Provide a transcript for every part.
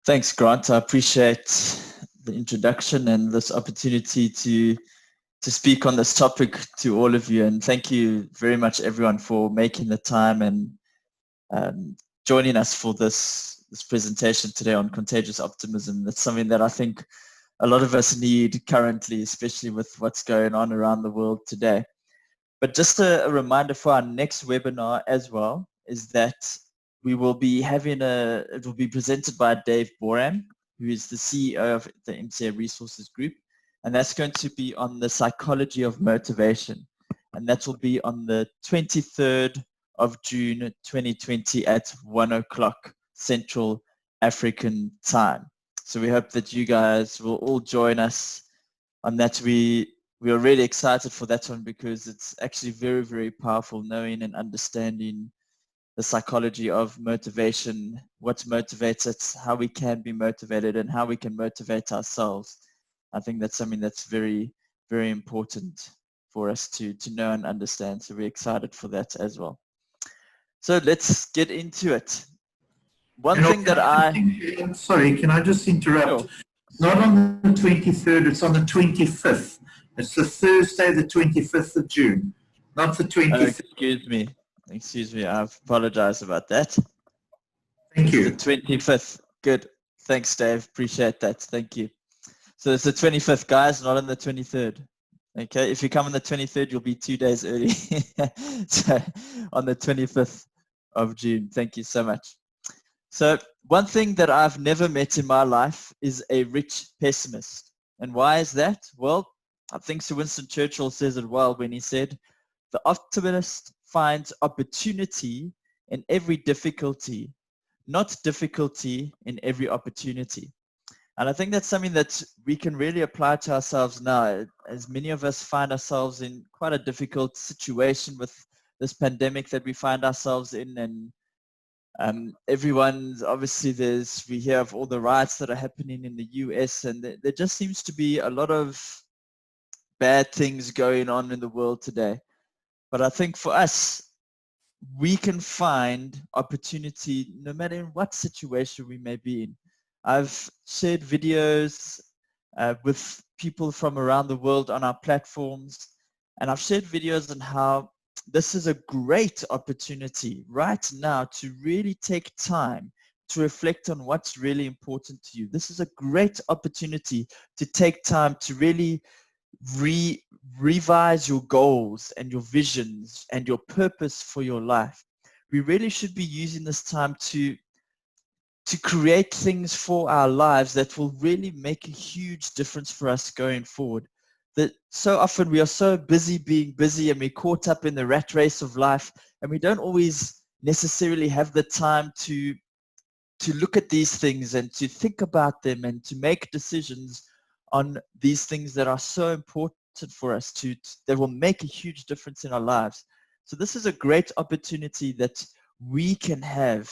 Thanks, Grant. I appreciate the introduction and this opportunity to speak on this topic to all of you. And thank you very much, everyone, for making the time and joining us for this presentation today on Contagious Optimism. That's something that I think a lot of us need currently, especially with what's going on around the world today. But just a reminder for our next webinar as well is that we will be having it will be presented by Dave Boram, who is the CEO of the MCA Resources Group. And that's going to be on the psychology of motivation. And that will be on the 23rd of June, 2020 at 1 o'clock Central African time. So we hope that you guys will all join us on that. We are really excited for that one because it's actually very, very powerful knowing and understanding the psychology of motivation, what motivates us, how we can be motivated, and how we can motivate ourselves. I think that's something that's very, very important for us to know and understand. So we're excited for that as well. So let's get into it. One thing that Sorry, can I just interrupt? Sure. It's not on the 23rd, it's on the 25th. It's the Thursday, the 25th of June, not the 25th. Excuse me, I apologize about that. Thank you. It's the 25th. Good. Thanks, Dave. Appreciate that. Thank you. So it's the 25th, guys, not on the 23rd. Okay, if you come on the 23rd, you'll be 2 days early. So on the 25th of June. Thank you so much. So one thing that I've never met in my life is a rich pessimist. And why is that? Well, I think Sir Winston Churchill says it well when he said, the optimist finds opportunity in every difficulty, not difficulty in every opportunity. And I think that's something that we can really apply to ourselves now, as many of us find ourselves in quite a difficult situation with this pandemic that we find ourselves in. And everyone's obviously we hear of all the riots that are happening in the US, and there just seems to be a lot of bad things going on in the world today. But I think for us, we can find opportunity no matter in what situation we may be in. I've shared videos with people from around the world on our platforms, and I've shared videos on how this is a great opportunity right now to really take time to reflect on what's really important to you. This is a great opportunity to take time to really revise your goals and your visions and your purpose for your life. We really should be using this time to create things for our lives that will really make a huge difference for us going forward. That so often we are so busy being busy and we're caught up in the rat race of life, and we don't always necessarily have the time to look at these things and to think about them and to make decisions on these things that are so important for us that will make a huge difference in our lives. So this is a great opportunity that we can have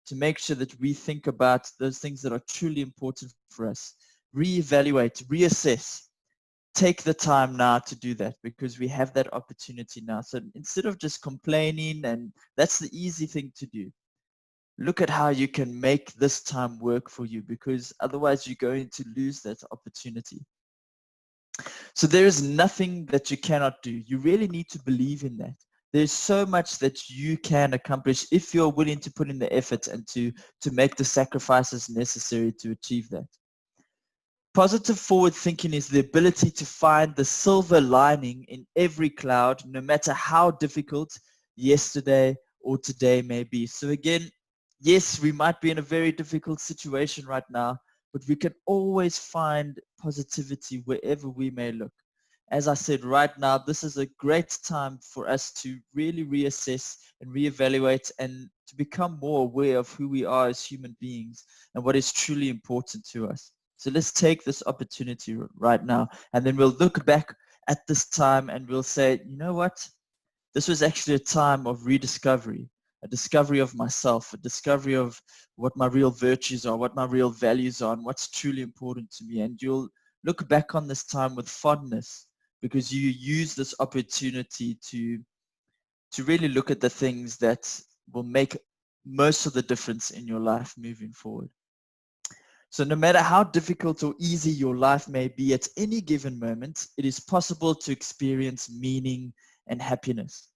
to make sure that we think about those things that are truly important for us, reevaluate, reassess, take the time now to do that because we have that opportunity now. So instead of just complaining, and that's the easy thing to do, look at how you can make this time work for you, because otherwise you're going to lose that opportunity. So there is nothing that you cannot do. You really need to believe in that. There's so much that you can accomplish if you're willing to put in the effort and to make the sacrifices necessary to achieve that. Positive forward thinking is the ability to find the silver lining in every cloud, no matter how difficult yesterday or today may be. So again, yes, we might be in a very difficult situation right now, but we can always find positivity wherever we may look. As I said, right now, this is a great time for us to really reassess and reevaluate and to become more aware of who we are as human beings and what is truly important to us. So let's take this opportunity right now, and then we'll look back at this time and we'll say, you know what? This was actually a time of rediscovery, a discovery of myself, a discovery of what my real virtues are, what my real values are, and what's truly important to me. And you'll look back on this time with fondness because you use this opportunity to really look at the things that will make most of the difference in your life moving forward. So no matter how difficult or easy your life may be at any given moment, it is possible to experience meaning and happiness.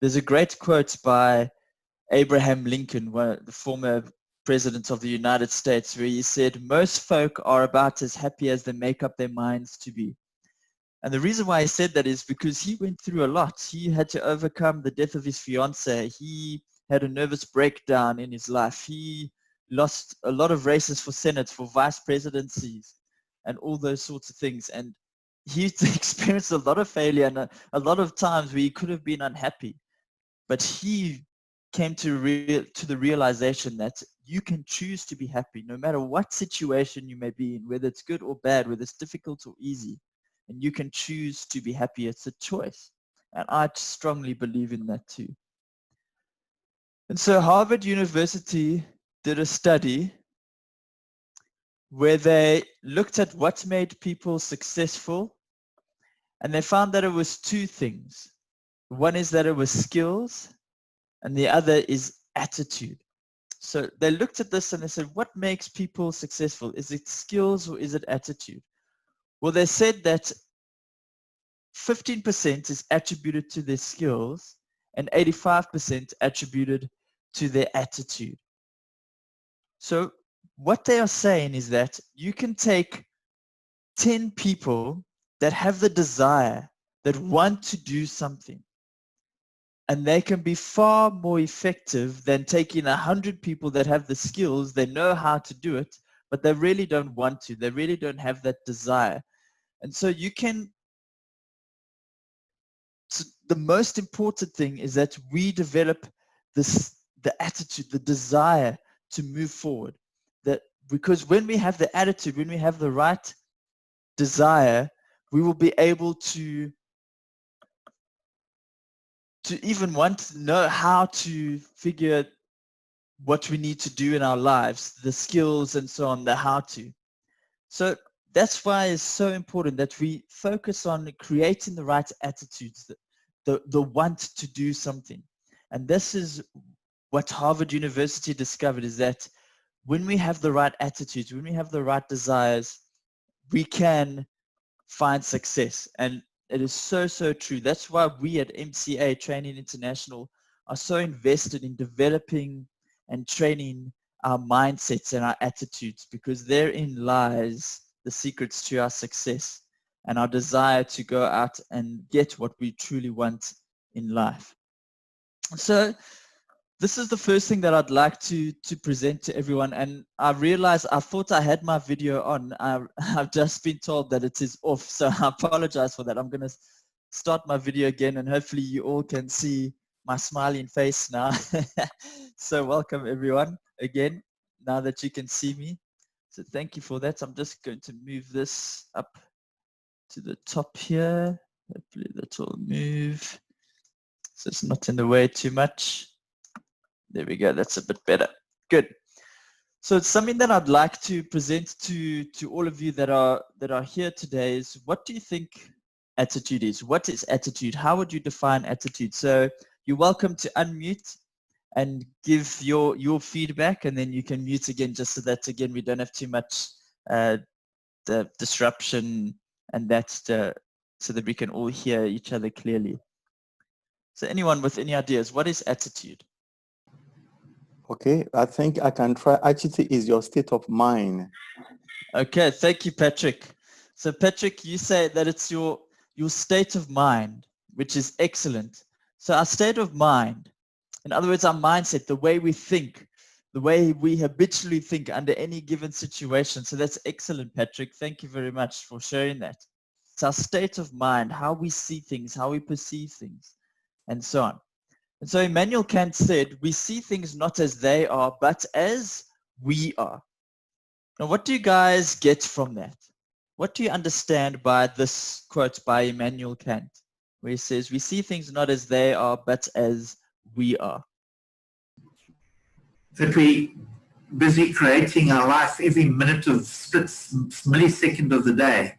There's a great quote by Abraham Lincoln, the former president of the United States, where he said, "Most folk are about as happy as they make up their minds to be." And the reason why he said that is because he went through a lot. He had to overcome the death of his fiancée. He had a nervous breakdown in his life. He lost a lot of races for Senate, for vice presidencies, and all those sorts of things. And he experienced a lot of failure and a lot of times where he could have been unhappy. But he came to the realization that you can choose to be happy no matter what situation you may be in, whether it's good or bad, whether it's difficult or easy. And you can choose to be happy. It's a choice. And I strongly believe in that too. And so Harvard University did a study where they looked at what made people successful, and they found that it was two things. One is that it was skills, and the other is attitude. So they looked at this and they said, what makes people successful? Is it skills or is it attitude? Well, they said that 15% is attributed to their skills and 85% attributed to their attitude. So what they are saying is that you can take 10 people that have the desire, that want to do something, and they can be far more effective than taking 100 people that have the skills, they know how to do it, but they really don't want to. They really don't have that desire. And so you can, so the most important thing is that we develop the attitude, the desire to move forward. That because when we have the attitude, when we have the right desire, we will be able to even want to know how to figure what we need to do in our lives, the skills and so on, the how to. So that's why it's so important that we focus on creating the right attitudes, the want to do something. And this is what Harvard University discovered, is that when we have the right attitudes, when we have the right desires, we can find success. And it is so, so true. That's why we at MCA Training International are so invested in developing and training our mindsets and our attitudes, because therein lies the secrets to our success and our desire to go out and get what we truly want in life. So this is the first thing that I'd like to present to everyone. And I realized, I thought I had my video on. I've just been told that it is off. So I apologize for that. I'm going to start my video again, and hopefully you all can see my smiling face now. So welcome everyone again, now that you can see me. So thank you for that. I'm just going to move this up to the top here. Hopefully that will move so it's not in the way too much. There we go. That's a bit better. Good. So it's something that I'd like to present to all of you that are here today is, what do you think attitude is? What is attitude? How would you define attitude? So you're welcome to unmute and give your feedback, and then you can mute again, just so that again we don't have too much the disruption, and that's so that we can all hear each other clearly. So anyone with any ideas, what is attitude? Okay, I think I can try. Attitude is your state of mind. Okay, thank you, Patrick. So Patrick, you say that it's your state of mind, which is excellent. So our state of mind, in other words, our mindset, the way we think, the way we habitually think under any given situation. So that's excellent, Patrick. Thank you very much for sharing that. It's our state of mind, how we see things, how we perceive things, and so on. And so Immanuel Kant said, we see things not as they are, but as we are. Now, what do you guys get from that? What do you understand by this quote by Immanuel Kant, where he says, we see things not as they are, but as we are? That we busy creating our life every minute of millisecond of the day.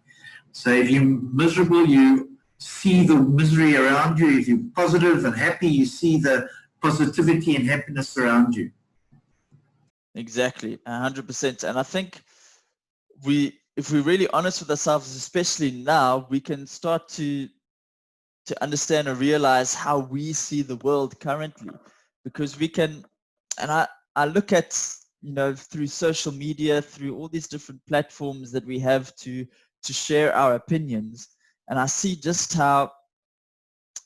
So if you're miserable, you see the misery around you. If you're positive and happy, you see the positivity and happiness around you. Exactly, 100%. And I think if we're really honest with ourselves, especially now, we can start to understand or realize how we see the world currently, because we can, and I look at, through social media, through all these different platforms that we have to share our opinions, and I see just how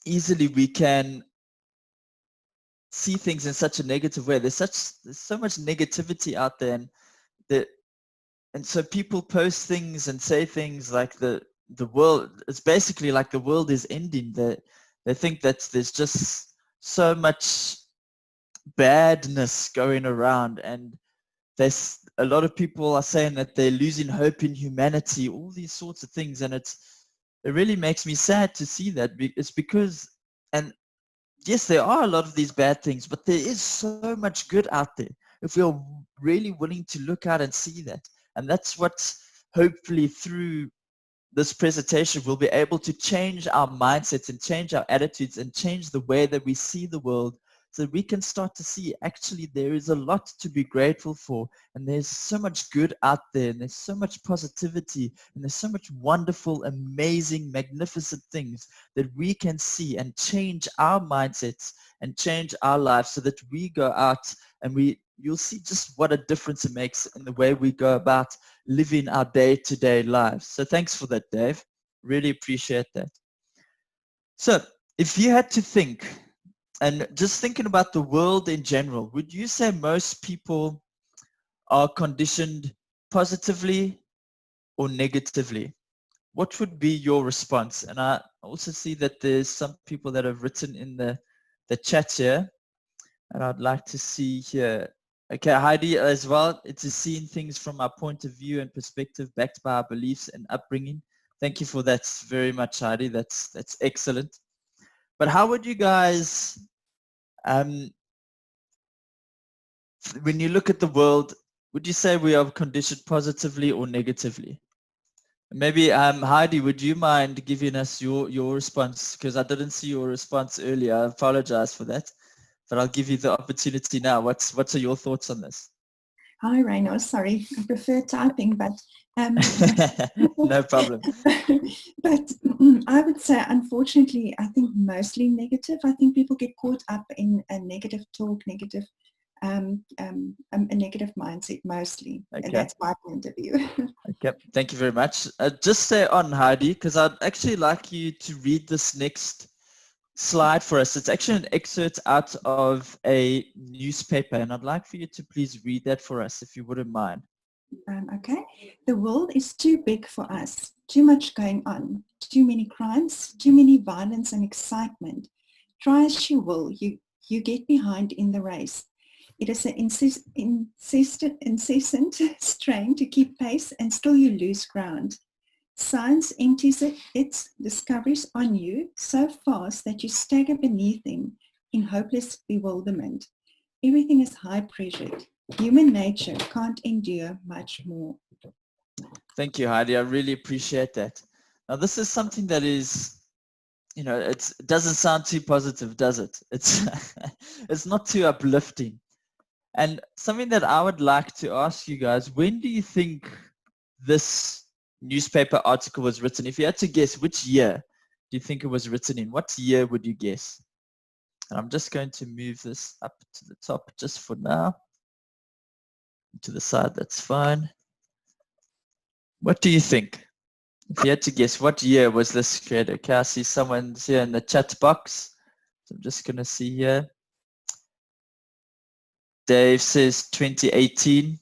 easily we can see things in such a negative way. There's so much negativity out there, and so people post things and say things like the world, it's basically like the world is ending. They think that there's just so much badness going around, and there's a lot of people are saying that they're losing hope in humanity, all these sorts of things, and it really makes me sad to see that. It's because, and yes, there are a lot of these bad things, but there is so much good out there if we are really willing to look out and see that. And that's what, hopefully through this presentation, we'll be able to change our mindsets and change our attitudes and change the way that we see the world, so we can start to see actually there is a lot to be grateful for, and there's so much good out there, and there's so much positivity, and there's so much wonderful, amazing, magnificent things that we can see and change our mindsets and change our lives, so that we go out and you'll see just what a difference it makes in the way we go about living our day-to-day lives. So thanks for that, Dave. Really appreciate that. So if you had to think, and just thinking about the world in general, would you say most people are conditioned positively or negatively? What would be your response? And I also see that there's some people that have written in the chat here, and I'd like to see here. Okay, Heidi as well. It is seeing things from our point of view and perspective, backed by our beliefs and upbringing. Thank you for that very much, Heidi. That's excellent. But how would you guys, when you look at the world, would you say we are conditioned positively or negatively? Maybe Heidi, would you mind giving us your response? Because I didn't see your response earlier. I apologize for that, but I'll give you the opportunity now. What are your thoughts on this? Hi, Rhino. Sorry, I prefer typing, but no problem. But I would say, unfortunately, I think mostly negative. I think people get caught up in a negative talk, a negative mindset mostly. Okay. And that's my point of view. Okay, thank you very much. Just stay on, Heidi, because I'd actually like you to read this next slide for us. It's actually an excerpt out of a newspaper, and I'd like for you to please read that for us, if you wouldn't mind. Okay. The world is too big for us. Too much going on. Too many crimes. Too many violence and excitement. Try as you will, you get behind in the race. It is an incessant strain to keep pace, and still you lose ground. Science empties its discoveries on you so fast that you stagger beneath them in hopeless bewilderment. Everything is high-pressured. Human nature can't endure much more. Thank you, Heidi. I really appreciate that. Now, this is something that is, it doesn't sound too positive, does it? It's not too uplifting. And something that I would like to ask you guys, when do you think this newspaper article was written? If you had to guess, which year do you think it was written in? What year would you guess? And I'm just going to move this up to the top just for now. To the side, that's fine. What do you think? If you had to guess, what year was this created? Okay, I see someone's here in the chat box. So I'm just going to see here. Dave says 2018.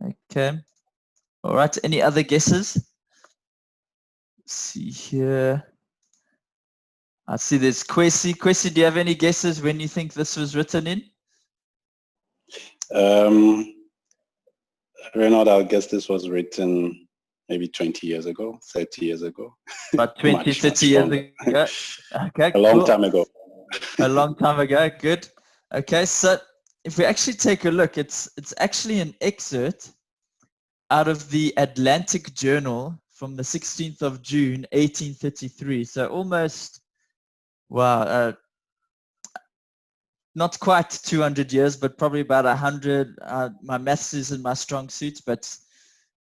Okay. All right. Any other guesses? Let's see here. I see there's Kwesi. Kwesi, do you have any guesses when you think this was written in? Renaud, I guess this was written maybe 20 years ago, 30 years ago. About 20, 30 years ago. Okay, a long time ago. A long time ago. Good. Okay, so if we actually take a look, it's actually an excerpt out of the Atlantic Journal from the 16th of June, 1833. So almost, wow, not quite 200 years, but probably about 100. My maths isn't my strong suit, but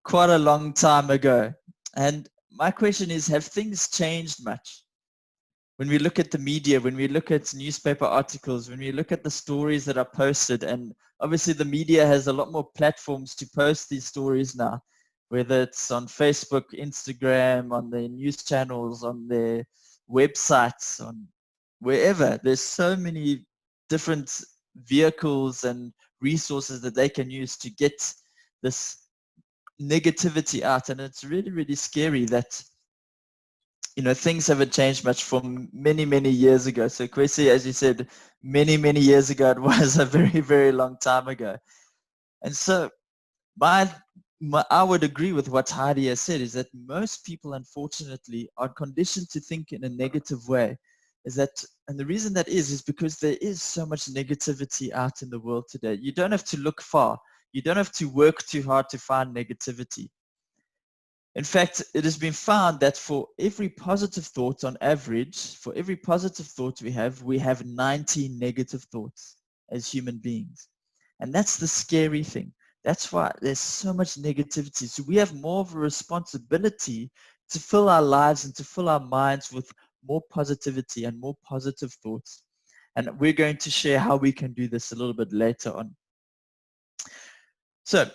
quite a long time ago. And my question is, have things changed much? When we look at the media, when we look at newspaper articles, when we look at the stories that are posted, and obviously the media has a lot more platforms to post these stories now, whether it's on Facebook, Instagram, on their news channels, on their websites, on wherever. There's so many different vehicles and resources that they can use to get this negativity out. And it's really, really scary that things haven't changed much from many, many years ago. So Kwesi, as you said, many, many years ago, it was a very, very long time ago. And so I would agree with what Heidi has said, is that most people, unfortunately, are conditioned to think in a negative way. And the reason that is because there is so much negativity out in the world today. You don't have to look far. You don't have to work too hard to find negativity. In fact, it has been found that for every positive thought on average, for every positive thought we have 90 negative thoughts as human beings. And that's the scary thing. That's why there's so much negativity. So we have more of a responsibility to fill our lives and to fill our minds with more positivity and more positive thoughts. And we're going to share how we can do this a little bit later on. So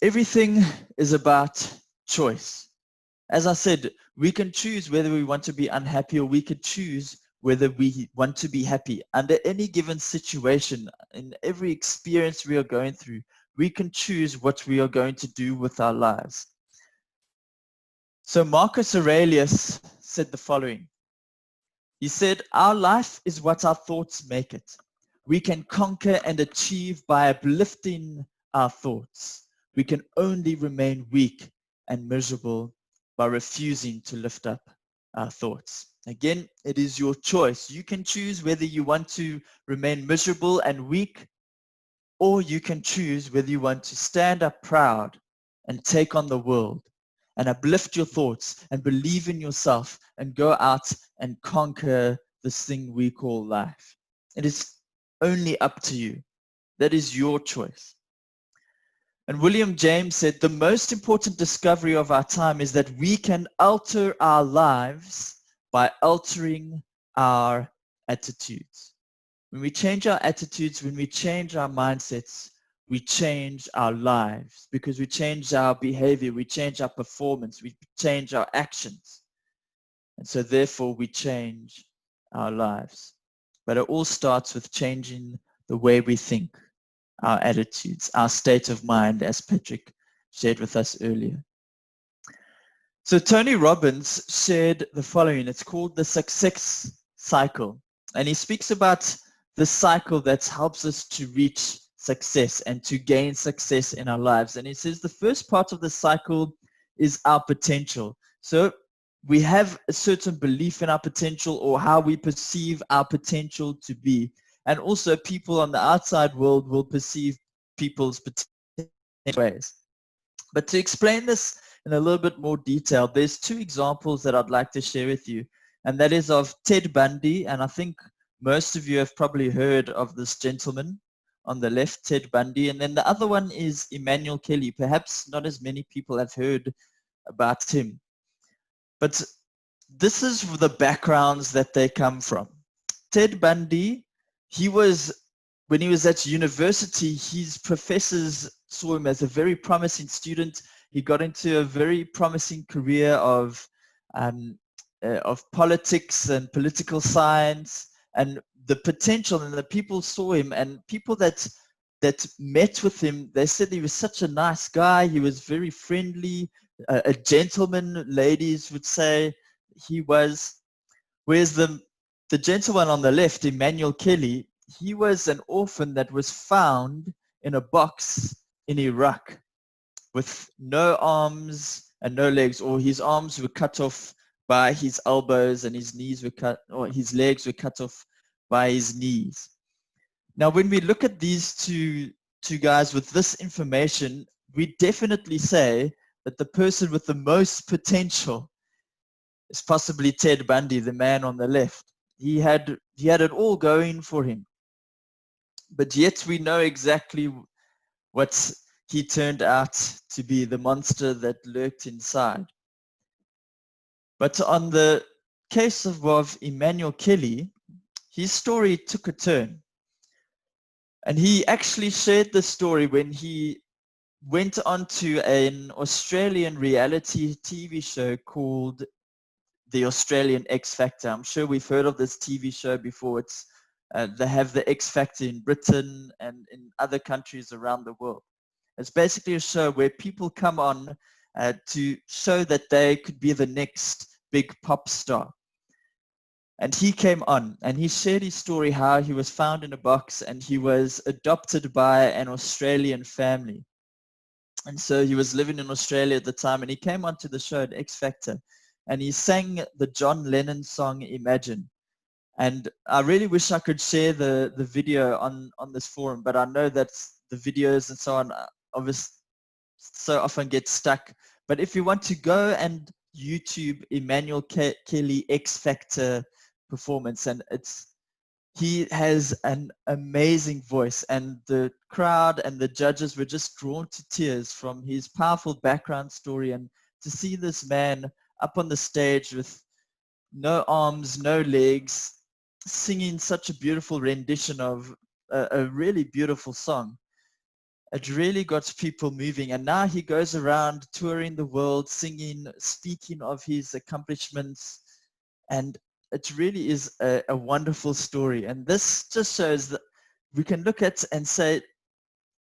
everything is about choice. As I said, we can choose whether we want to be unhappy, or we could choose whether we want to be happy. Under any given situation, in every experience we are going through, we can choose what we are going to do with our lives. So Marcus Aurelius said the following. He said, "Our life is what our thoughts make it. We can conquer and achieve by uplifting our thoughts. We can only remain weak and miserable by refusing to lift up our thoughts." Again, it is your choice. You can choose whether you want to remain miserable and weak, or you can choose whether you want to stand up proud and take on the world and uplift your thoughts and believe in yourself and go out and conquer this thing we call life. It is only up to you. That is your choice. And William James said, "The most important discovery of our time is that we can alter our lives by altering our attitudes." When we change our attitudes, when we change our mindsets, we change our lives, because we change our behavior, we change our performance, we change our actions. And so therefore we change our lives. But it all starts with changing the way we think, our attitudes, our state of mind, as Patrick shared with us earlier. So Tony Robbins shared the following. It's called the success cycle. And he speaks about the cycle that helps us to reach success and to gain success in our lives. And he says the first part of the cycle is our potential. So we have a certain belief in our potential, or how we perceive our potential to be. And also people on the outside world will perceive people's potential ways. But to explain this in a little bit more detail, there's two examples that I'd like to share with you. And that is of Ted Bundy. And I think most of you have probably heard of this gentleman on the left, Ted Bundy. And then the other one is Emmanuel Kelly. Perhaps not as many people have heard about him. But this is the backgrounds that they come from. Ted Bundy, when he was at university, his professors saw him as a very promising student. He got into a very promising career of politics and political science, and the potential, and the people saw him, and people that met with him, they said he was such a nice guy. He was very friendly, a gentleman, ladies would say he was. Whereas the gentleman on the left, Emmanuel Kelly, he was an orphan that was found in a box in Iraq with no arms and no legs, or his arms were cut off by his elbows and his knees were cut, or his legs were cut off by his knees. Now, when we look at these two guys with this information, we definitely say that the person with the most potential is possibly Ted Bundy, the man on the left. He had it all going for him. But yet we know exactly what he turned out to be the monster that lurked inside. But on the case of Emmanuel Kelly, his story took a turn. And he actually shared the story when he went on to an Australian reality TV show called The Australian X Factor. I'm sure we've heard of this TV show before. It's they have the X Factor in Britain and in other countries around the world. It's basically a show where people come on to show that they could be the next big pop star. And he came on and he shared his story, how he was found in a box and he was adopted by an Australian family. And so he was living in Australia at the time, and he came onto the show at X Factor and he sang the John Lennon song Imagine. And I really wish I could share the video on this forum, but I know that the videos and so on obviously so often get stuck. But if you want to go and YouTube Emmanuel Kelly X Factor performance, and he has an amazing voice, and the crowd and the judges were just drawn to tears from his powerful background story, and to see this man up on the stage with no arms, no legs, singing such a beautiful rendition of a really beautiful song. It really got people moving, and now he goes around touring the world, singing, speaking of his accomplishments, and it really is a wonderful story. And this just shows that we can look at and say,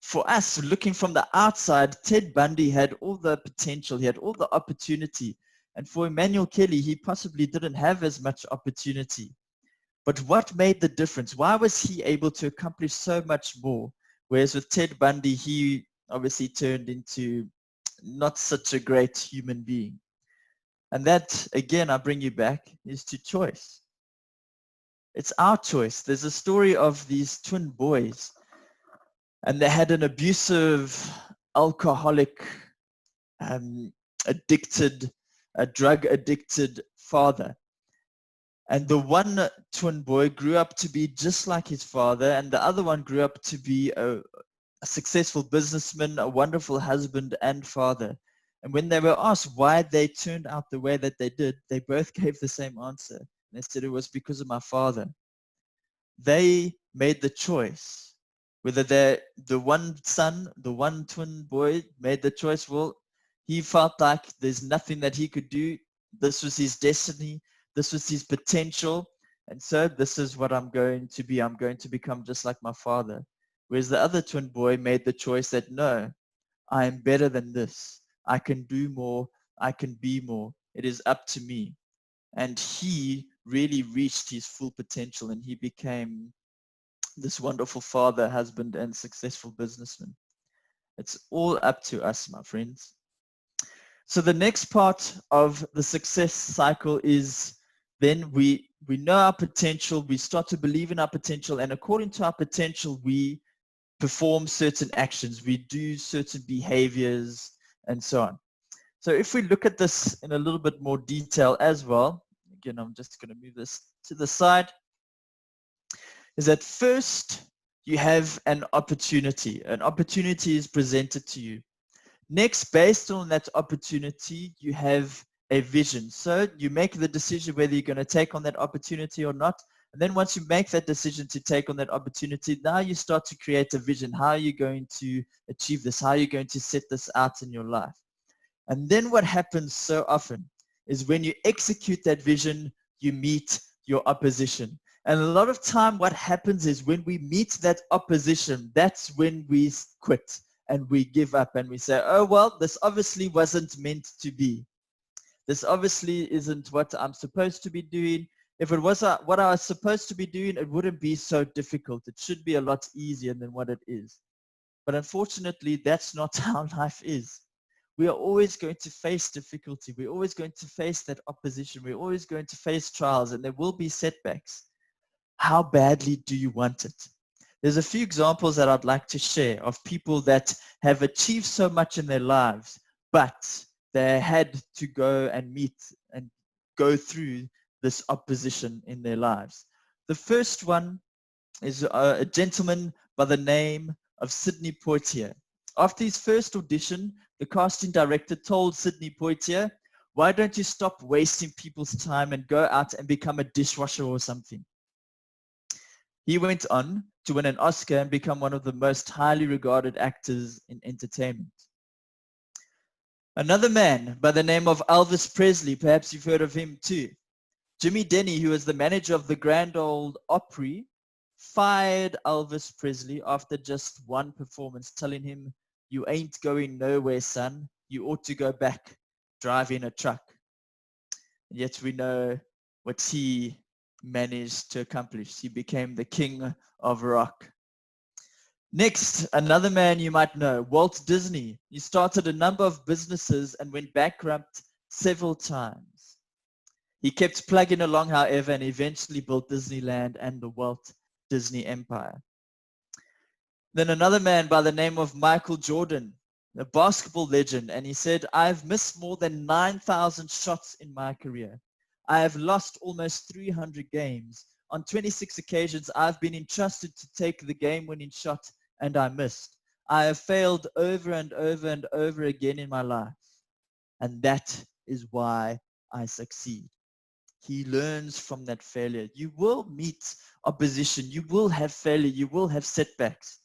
for us, looking from the outside, Ted Bundy had all the potential, he had all the opportunity. And for Emmanuel Kelly, he possibly didn't have as much opportunity. But what made the difference? Why was he able to accomplish so much more? Whereas with Ted Bundy, he obviously turned into not such a great human being. And that, again, I bring you back, is to choice. It's our choice. There's a story of these twin boys, and they had an abusive, alcoholic, addicted, a drug-addicted father. And the one twin boy grew up to be just like his father, and the other one grew up to be a successful businessman, a wonderful husband and father. And when they were asked why they turned out the way that they did, they both gave the same answer. They said, it was because of my father. They made the choice. Whether the one son, the one twin boy made the choice, well, he felt like there's nothing that he could do. This was his destiny. This was his potential. And so this is what I'm going to be. I'm going to become just like my father. Whereas the other twin boy made the choice that, no, I am better than this. I can do more. I can be more. It is up to me. And he really reached his full potential, and he became this wonderful father, husband, and successful businessman. It's all up to us, my friends. So the next part of the success cycle is then we know our potential, we start to believe in our potential, and according to our potential, we perform certain actions, we do certain behaviors, and so on. So if we look at this in a little bit more detail as well, again, I'm just going to move this to the side, is that first you have an opportunity. An opportunity is presented to you. Next, based on that opportunity, you have a vision. So you make the decision whether you're going to take on that opportunity or not. And then once you make that decision to take on that opportunity, now you start to create a vision. How are you going to achieve this? How are you going to set this out in your life? And then what happens so often is when you execute that vision, you meet your opposition. And a lot of time what happens is when we meet that opposition, that's when we quit and we give up and we say, oh, well, this obviously wasn't meant to be. This obviously isn't what I'm supposed to be doing. If it was what I was supposed to be doing, it wouldn't be so difficult. It should be a lot easier than what it is. But unfortunately, that's not how life is. We are always going to face difficulty. We're always going to face that opposition. We're always going to face trials, and there will be setbacks. How badly do you want it? There's a few examples that I'd like to share of people that have achieved so much in their lives, but they had to go and meet and go through this opposition in their lives. The first one is a gentleman by the name of Sidney Poitier. After his first audition, the casting director told Sidney Poitier, "Why don't you stop wasting people's time and go out and become a dishwasher or something?" He went on to win an Oscar and become one of the most highly regarded actors in entertainment. Another man by the name of Elvis Presley, perhaps you've heard of him too. Jimmy Denny, who was the manager of the Grand Ole Opry, fired Elvis Presley after just one performance, telling him, "You ain't going nowhere, son. You ought to go back driving a truck." And yet we know what he managed to accomplish. He became the king of rock. Next, another man you might know, Walt Disney. He started a number of businesses and went bankrupt several times. He kept plugging along, however, and eventually built Disneyland and the Walt Disney Empire. Then another man by the name of Michael Jordan, a basketball legend, and he said, "I've missed more than 9,000 shots in my career. I have lost almost 300 games. On 26 occasions, I've been entrusted to take the game-winning shot, and I missed. I have failed over and over and over again in my life, and that is why I succeed." He learns from that failure. You will meet opposition. You will have failure. You will have setbacks.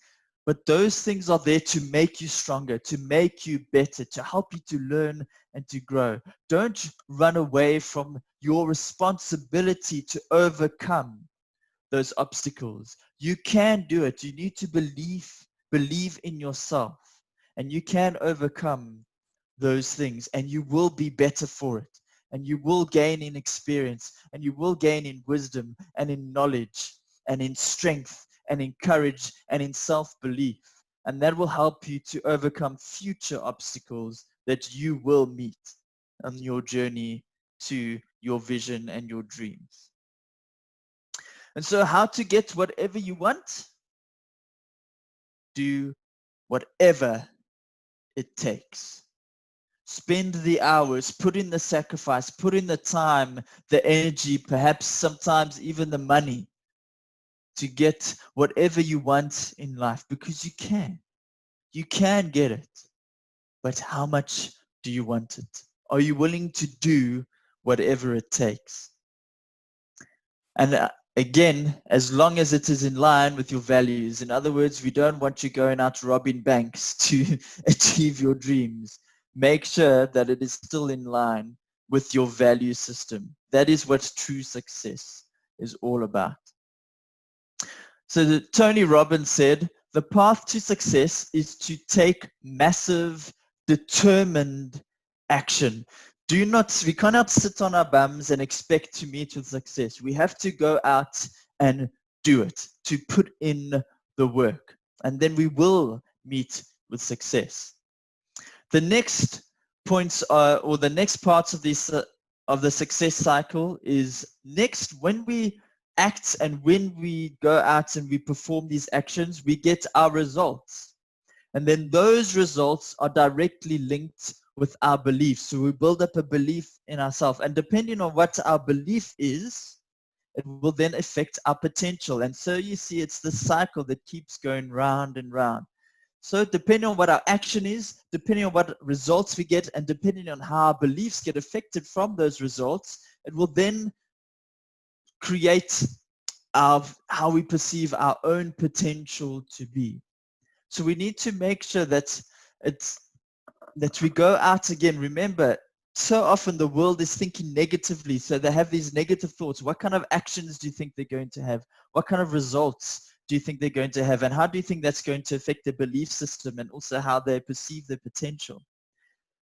But those things are there to make you stronger, to make you better, to help you to learn and to grow. Don't run away from your responsibility to overcome those obstacles. You can do it. You need to believe in yourself, and you can overcome those things, and you will be better for it. And you will gain in experience, and you will gain in wisdom and in knowledge and in strength and in courage and in self-belief. And that will help you to overcome future obstacles that you will meet on your journey to your vision and your dreams. And so how to get whatever you want? Do whatever it takes. Spend the hours, put in the sacrifice, put in the time, the energy, perhaps sometimes even the money to get whatever you want in life, because you can. You can get it. But how much do you want it? Are you willing to do whatever it takes? And again, as long as it is in line with your values. In other words, we don't want you going out robbing banks to achieve your dreams. Make sure that it is still in line with your value system. That is what true success is all about. So Tony Robbins said, "The path to success is to take massive, determined action." We cannot sit on our bums and expect to meet with success. We have to go out and do it, to put in the work, and then we will meet with success. The next points are, or the next parts of this of the success cycle is next when we act and when we go out and we perform these actions, we get our results. And then those results are directly linked with our beliefs. So we build up a belief in ourselves. And depending on what our belief is, it will then affect our potential. And so you see, it's the cycle that keeps going round and round. So depending on what our action is, depending on what results we get, and depending on how our beliefs get affected from those results, it will then create how we perceive our own potential to be. So we need to make sure that we go out again. Remember, so often the world is thinking negatively, so they have these negative thoughts. What kind of actions do you think they're going to have? What kind of results do you think they're going to have? And how do you think that's going to affect their belief system and also how they perceive their potential?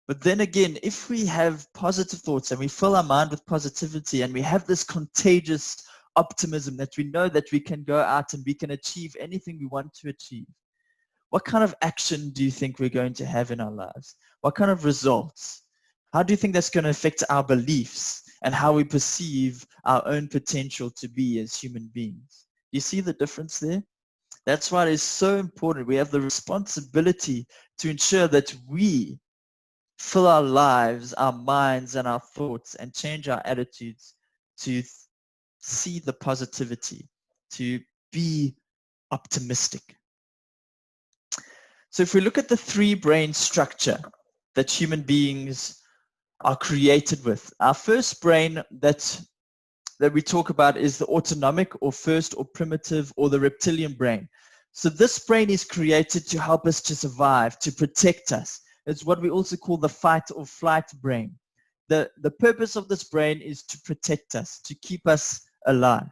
But then again, if we have positive thoughts and we fill our mind with positivity and we have this contagious optimism that we know that we can go out and we can achieve anything we want to achieve, what kind of action do you think we're going to have in our lives? What kind of results? How do you think that's going to affect our beliefs and how we perceive our own potential to be as human beings? You see the difference there? That's why it is so important. We have the responsibility to ensure that we fill our lives, our minds, and our thoughts and change our attitudes to see the positivity, to be optimistic. So if we look at the three brain structure that human beings are created with, our first brain that we talk about is the autonomic or first or primitive or the reptilian brain. So this brain is created to help us to survive, to protect us. It's what we also call the fight or flight brain. The purpose of this brain is to protect us, to keep us alive.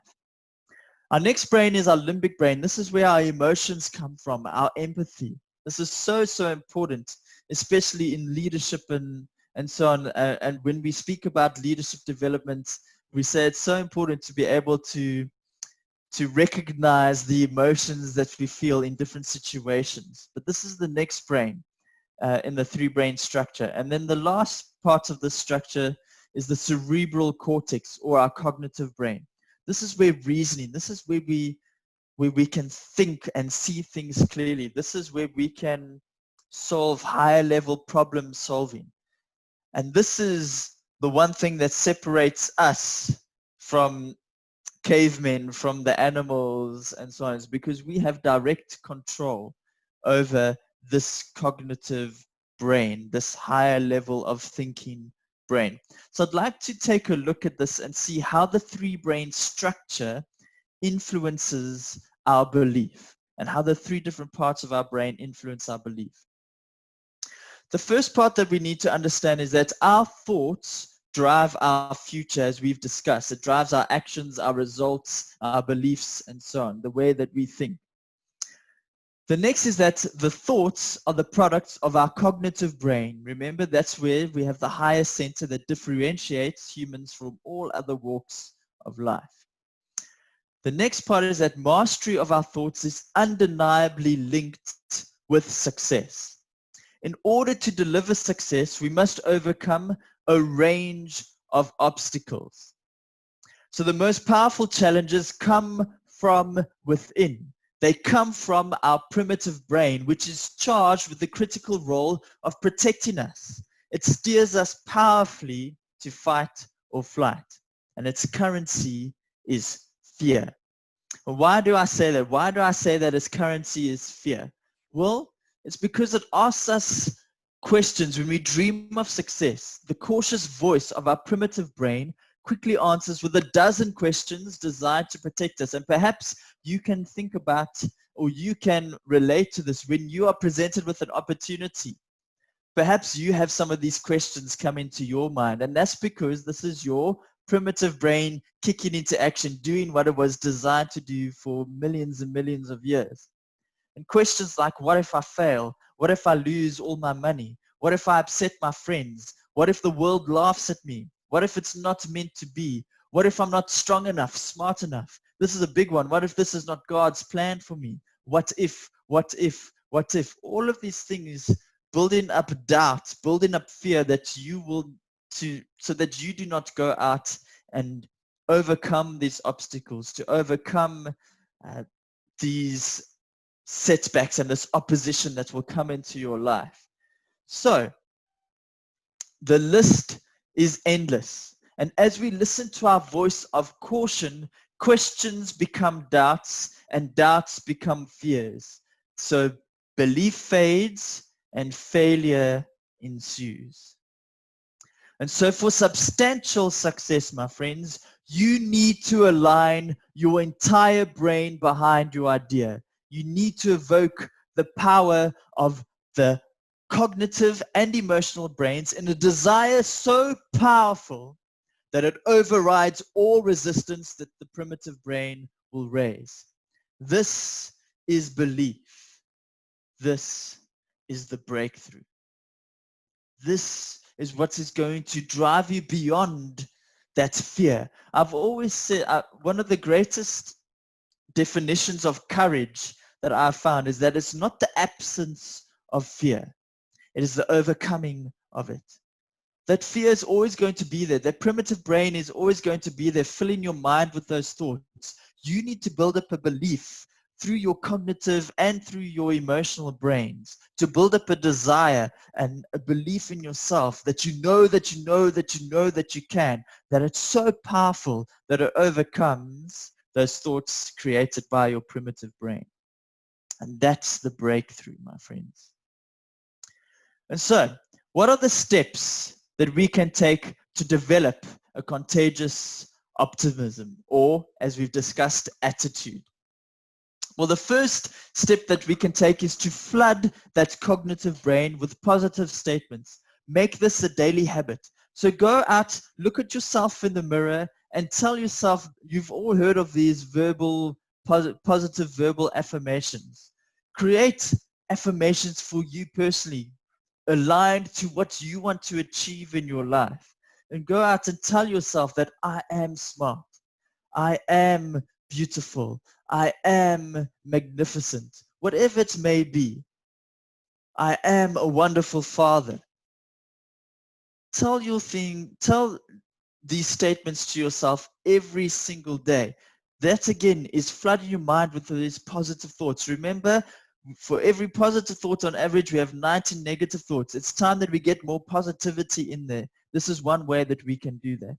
Our next brain is our limbic brain. This is where our emotions come from, our empathy. This is so, so important, especially in leadership and so on. And when we speak about leadership development, we say it's so important to be able to recognize the emotions that we feel in different situations. But this is the next brain in the three brain structure. And then the last part of this structure is the cerebral cortex, or our cognitive brain. This is where reasoning, this is where we can think and see things clearly. This is where we can solve higher level problem solving. And this is the one thing that separates us from cavemen, from the animals and so on, is because we have direct control over this cognitive brain, this higher level of thinking brain. So I'd like to take a look at this and see how the three brain structure influences our belief and how the three different parts of our brain influence our belief. The first part that we need to understand is that our thoughts drive our future, as we've discussed. It drives our actions, our results, our beliefs, and so on, the way that we think. The next is that the thoughts are the products of our cognitive brain. Remember, that's where we have the highest center that differentiates humans from all other walks of life. The next part is that mastery of our thoughts is undeniably linked with success. In order to deliver success, we must overcome a range of obstacles. So the most powerful challenges come from within. They come from our primitive brain, which is charged with the critical role of protecting us. It steers us powerfully to fight or flight, and its currency is fear. Why do I say that? Why do I say that its currency is fear? Well, it's because it asks us questions. When we dream of success, the cautious voice of our primitive brain quickly answers with a dozen questions designed to protect us. And perhaps you can think about, or you can relate to this when you are presented with an opportunity. Perhaps you have some of these questions come into your mind, and that's because this is your primitive brain kicking into action, doing what it was designed to do for millions and millions of years. And questions like, what if I fail? What if I lose all my money? What if I upset my friends? What if the world laughs at me? What if it's not meant to be? What if I'm not strong enough, smart enough? This is a big one. What if this is not God's plan for me? What if, what if, what if? All of these things building up doubt, building up fear that you will so that you do not go out and overcome these obstacles, to overcome these setbacks and this opposition that will come into your life. So the list is endless. And as we listen to our voice of caution, questions become doubts and doubts become fears. So belief fades and failure ensues. And so for substantial success, my friends, you need to align your entire brain behind your idea. You need to evoke the power of the cognitive and emotional brains in a desire so powerful that it overrides all resistance that the primitive brain will raise. This is belief. This is the breakthrough. This is what is going to drive you beyond that fear. I've always said one of the greatest definitions of courage that I've found is that it's not the absence of fear. It is the overcoming of it. That fear is always going to be there. That primitive brain is always going to be there, filling your mind with those thoughts. You need to build up a belief through your cognitive and through your emotional brains to build up a desire and a belief in yourself that you know that you know that you know that you can, that it's so powerful that it overcomes those thoughts created by your primitive brain. And that's the breakthrough, my friends. And so, what are the steps that we can take to develop a contagious optimism, or, as we've discussed, attitude? Well, the first step that we can take is to flood that cognitive brain with positive statements. Make this a daily habit. So go out, look at yourself in the mirror, and tell yourself, you've all heard of these positive verbal affirmations. Create affirmations for you personally, aligned to what you want to achieve in your life. And go out and tell yourself that I am smart. I am beautiful. I am magnificent. Whatever it may be. I am a wonderful father. Tell these statements to yourself every single day. That again is flooding your mind with these positive thoughts. Remember, for every positive thought on average, we have 90 negative thoughts. It's time that we get more positivity in there. This is one way that we can do that.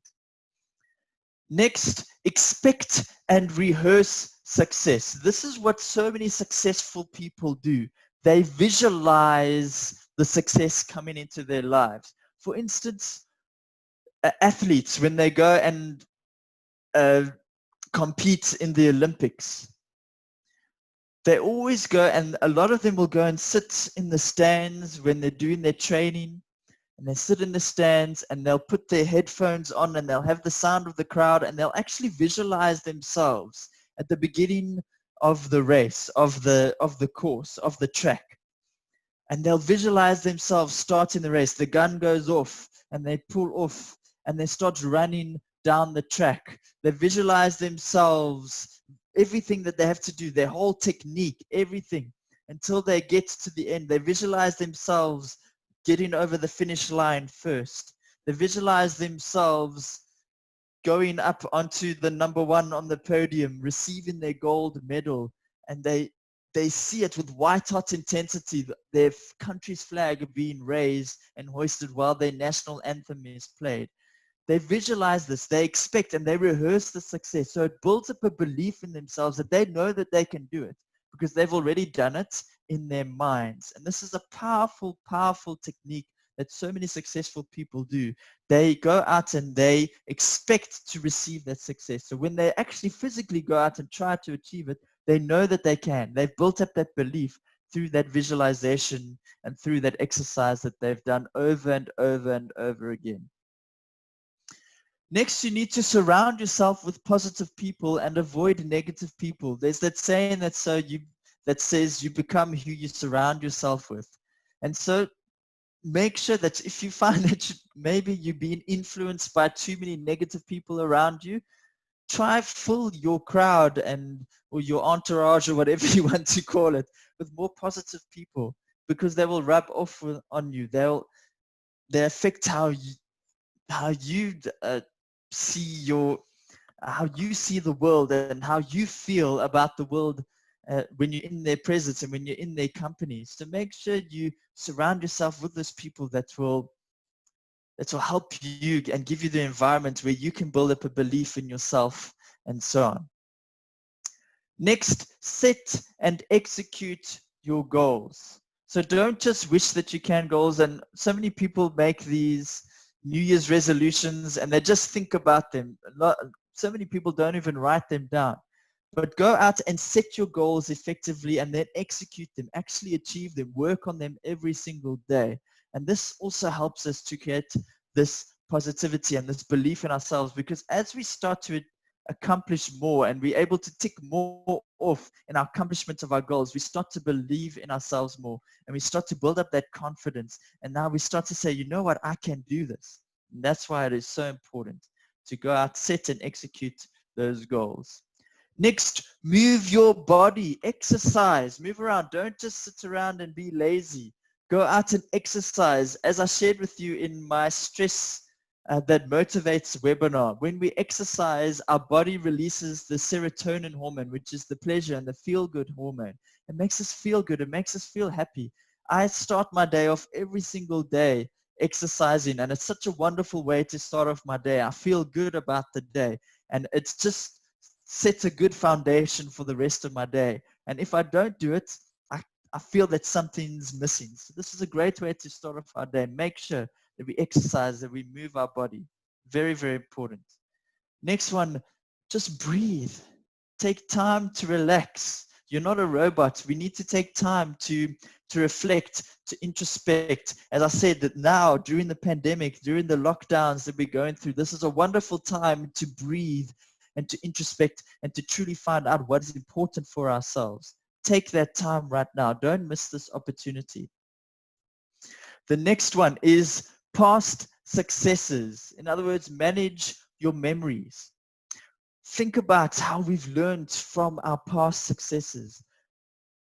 Next, expect and rehearse success. This is what so many successful people do. They visualize the success coming into their lives. For instance, athletes, when they go and compete in the Olympics, they always go, and a lot of them will go and sit in the stands when they're doing their training, and they sit in the stands and they'll put their headphones on and they'll have the sound of the crowd, and they'll actually visualize themselves at the beginning of the race, of the course, of the track. And they'll visualize themselves starting the race. The gun goes off and they pull off and they start running down the track. They visualize themselves, everything that they have to do, their whole technique, everything, until they get to the end. They visualize themselves getting over the finish line first. They visualize themselves going up onto the number one on the podium, receiving their gold medal, and they see it with white hot intensity, their country's flag being raised and hoisted while their national anthem is played. They visualize this, they expect, and they rehearse the success. So it builds up a belief in themselves that they know that they can do it because they've already done it in their minds. And this is a powerful, powerful technique that so many successful people do. They go out and they expect to receive that success. So when they actually physically go out and try to achieve it, they know that they can. They've built up that belief through that visualization and through that exercise that they've done over and over and over again. Next, you need to surround yourself with positive people and avoid negative people. There's that saying that says you become who you surround yourself with. And so make sure that if you find that maybe you're being influenced by too many negative people around you, try fill your crowd or your entourage or whatever you want to call it with more positive people, because they will rub off on you. They affect how you see the world and how you feel about the world when you're in their presence and when you're in their company. So make sure you surround yourself with those people that will help you and give you the environment where you can build up a belief in yourself and so on. Next, set and execute your goals. So don't just wish that you can goals. And so many people make these New Year's resolutions and they just think about them. So many people don't even write them down. But go out and set your goals effectively and then execute them, actually achieve them, work on them every single day. And this also helps us to create this positivity and this belief in ourselves, because as we start to accomplish more and we're able to tick more off in our accomplishment of our goals, we start to believe in ourselves more and we start to build up that confidence. And now we start to say, you know what, I can do this. And that's why it is so important to go out, set and execute those goals. Next, move your body, exercise, move around. Don't just sit around and be lazy. Go out and exercise. As I shared with you in my stress that motivates webinar, when we exercise, our body releases the serotonin hormone, which is the pleasure and the feel-good hormone. It makes us feel good. It makes us feel happy. I start my day off every single day exercising, and it's such a wonderful way to start off my day. I feel good about the day, and it's just sets a good foundation for the rest of my day. And if I don't do it, I feel that something's missing. So this is a great way to start off our day. Make sure that we exercise, that we move our body. Very, very important. Next one, just breathe. Take time to relax. You're not a robot. We need to take time to reflect, to introspect. As I said, that now during the pandemic, during the lockdowns that we're going through, this is a wonderful time to breathe and to introspect and to truly find out what is important for ourselves. Take that time right now. Don't miss this opportunity. The next one is past successes. In other words, manage your memories. Think about how we've learned from our past successes.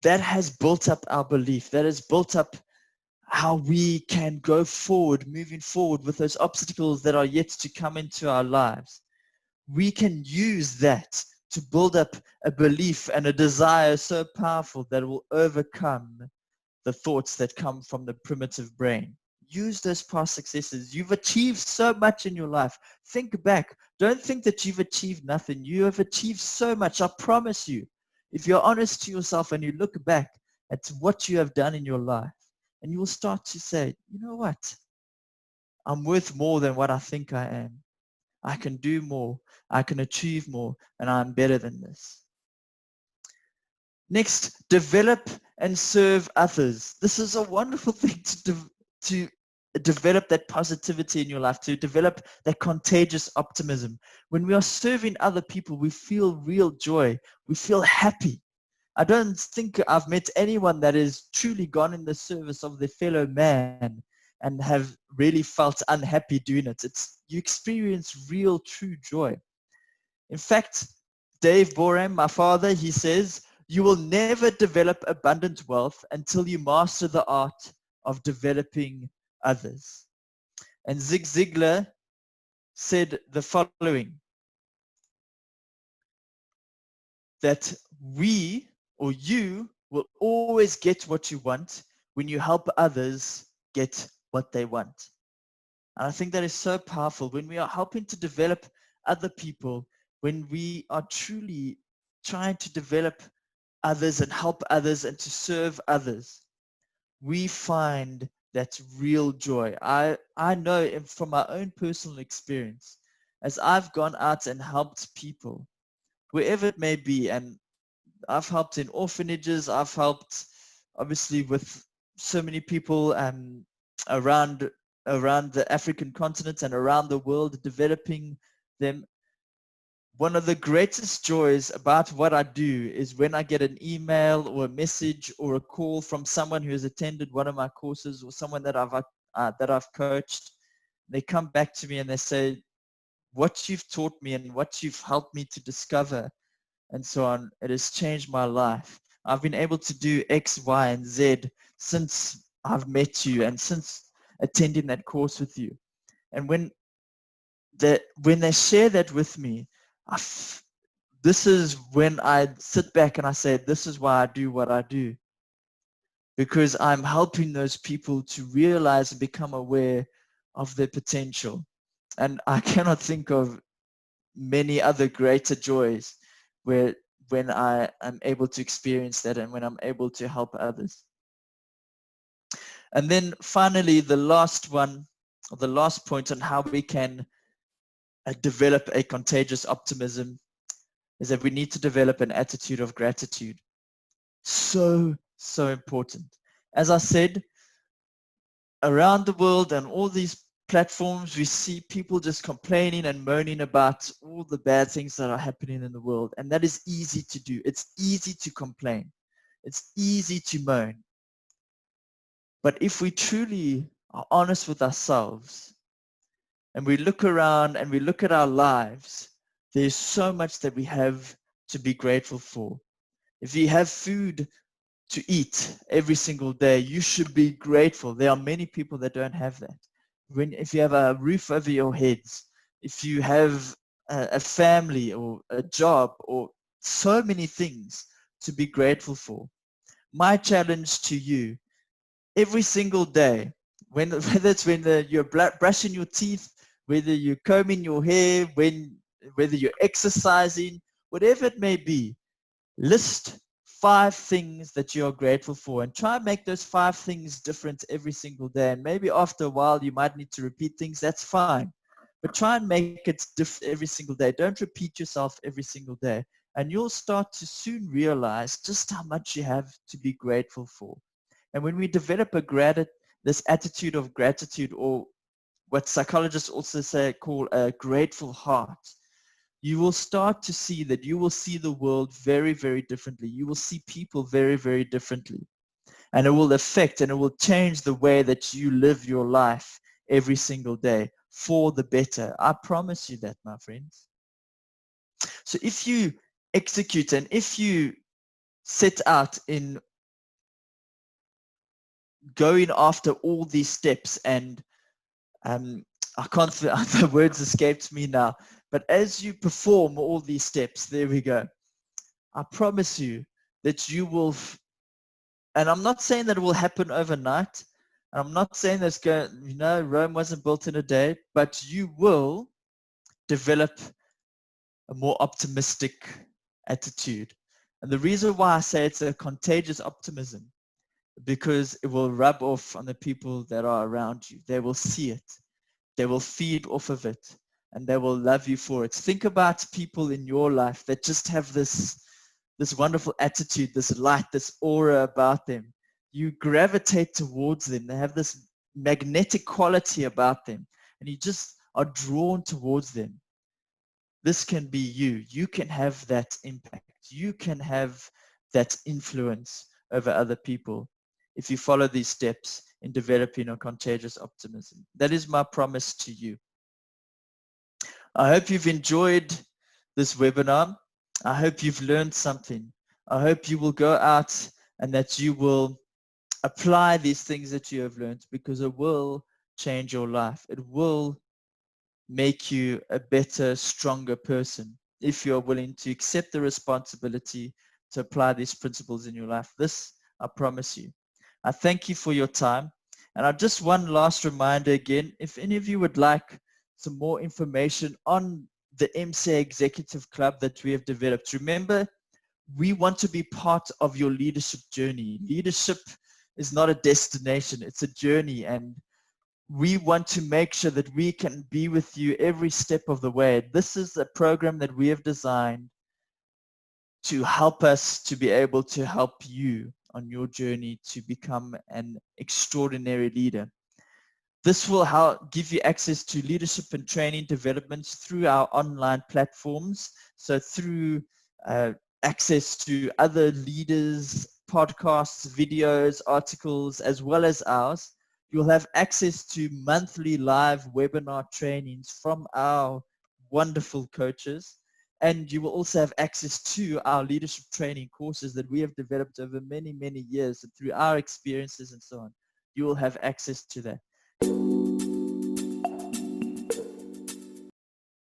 That has built up our belief. That has built up how we can go forward, moving forward with those obstacles that are yet to come into our lives. We can use that to build up a belief and a desire so powerful that it will overcome the thoughts that come from the primitive brain. Use those past successes. You've achieved so much in your life. Think back. Don't think that you've achieved nothing. You have achieved so much. I promise you. If you're honest to yourself and you look back at what you have done in your life, and you will start to say, you know what? I'm worth more than what I think I am. I can do more. I can achieve more, and I'm better than this. Next, develop and serve others. This is a wonderful thing to develop that positivity in your life, to develop that contagious optimism. When we are serving other people, we feel real joy. We feel happy. I don't think I've met anyone that has truly gone in the service of their fellow man and have really felt unhappy doing it. You experience real, true joy. In fact, Dave Boram, my father, he says, you will never develop abundant wealth until you master the art of developing others. And Zig Ziglar said the following, that we or you will always get what you want when you help others get what they want. And I think that is so powerful. When we are helping to develop other people, when we are truly trying to develop others and help others and to serve others, we find that real joy. I know from my own personal experience, as I've gone out and helped people, wherever it may be, and I've helped in orphanages, I've helped obviously with so many people around the African continent and around the world, developing them. One of the greatest joys about what I do is when I get an email or a message or a call from someone who has attended one of my courses or someone that I've coached. They come back to me and they say, what you've taught me and what you've helped me to discover and so on, it has changed my life. I've been able to do X, Y, and Z since I've met you and since attending that course with you. And when they share that with me, this is when I sit back and I say, this is why I do what I do. Because I'm helping those people to realize and become aware of their potential. And I cannot think of many other greater joys when I am able to experience that and when I'm able to help others. And then finally, the last one, or the last point on how we can develop a contagious optimism is that we need to develop an attitude of gratitude. So important. As I said, around the world and all these platforms, we see people just complaining and moaning about all the bad things that are happening in the world. And that is easy to do. It's easy to complain. It's easy to moan. But if we truly are honest with ourselves and we look around and we look at our lives, there's so much that we have to be grateful for. If you have food to eat every single day, you should be grateful. There are many people that don't have that. If you have a roof over your heads, if you have a family or a job or so many things to be grateful for. My challenge to you, every single day, whether it's when you're brushing your teeth, whether you're combing your hair, whether you're exercising, whatever it may be, list 5 things that you are grateful for, and try and make those 5 things different every single day. And maybe after a while you might need to repeat things, that's fine. But try and make it different every single day. Don't repeat yourself every single day. And you'll start to soon realize just how much you have to be grateful for. And when we develop this attitude of gratitude, or what psychologists also call a grateful heart, you will start to see that you will see the world very, very differently. You will see people very, very differently. And it will affect and it will change the way that you live your life every single day for the better. I promise you that, my friends. So if you execute and if you set out in going after all these steps, and I can't, the words escaped me now, but as you perform all these steps, there we go. I promise you that you will, and I'm not saying that it will happen overnight. And I'm not saying that's going, Rome wasn't built in a day, but you will develop a more optimistic attitude. And the reason why I say it's a contagious optimism, because it will rub off on the people that are around you. They will see it. They will feed off of it, and they will love you for it. Think about people in your life that just have this wonderful attitude, this light, this aura about them. You gravitate towards them. They have this magnetic quality about them, and you just are drawn towards them. This can be you. You can have that impact. You can have that influence over other people if you follow these steps in developing a contagious optimism. That is my promise to you. I hope you've enjoyed this webinar. I hope you've learned something. I hope you will go out and that you will apply these things that you have learned, because it will change your life. It will make you a better, stronger person if you're willing to accept the responsibility to apply these principles in your life. This, I promise you. I thank you for your time. And I just one last reminder again, if any of you would like some more information on the MCA Executive Club that we have developed, remember, we want to be part of your leadership journey. Leadership is not a destination, it's a journey, and we want to make sure that we can be with you every step of the way. This is a program that we have designed to help us to be able to help you on your journey to become an extraordinary leader. This will give you access to leadership and training developments through our online platforms. So through access to other leaders, podcasts, videos, articles, as well as ours. You'll have access to monthly live webinar trainings from our wonderful coaches. And you will also have access to our leadership training courses that we have developed over many, many years. And through our experiences and so on, you will have access to that.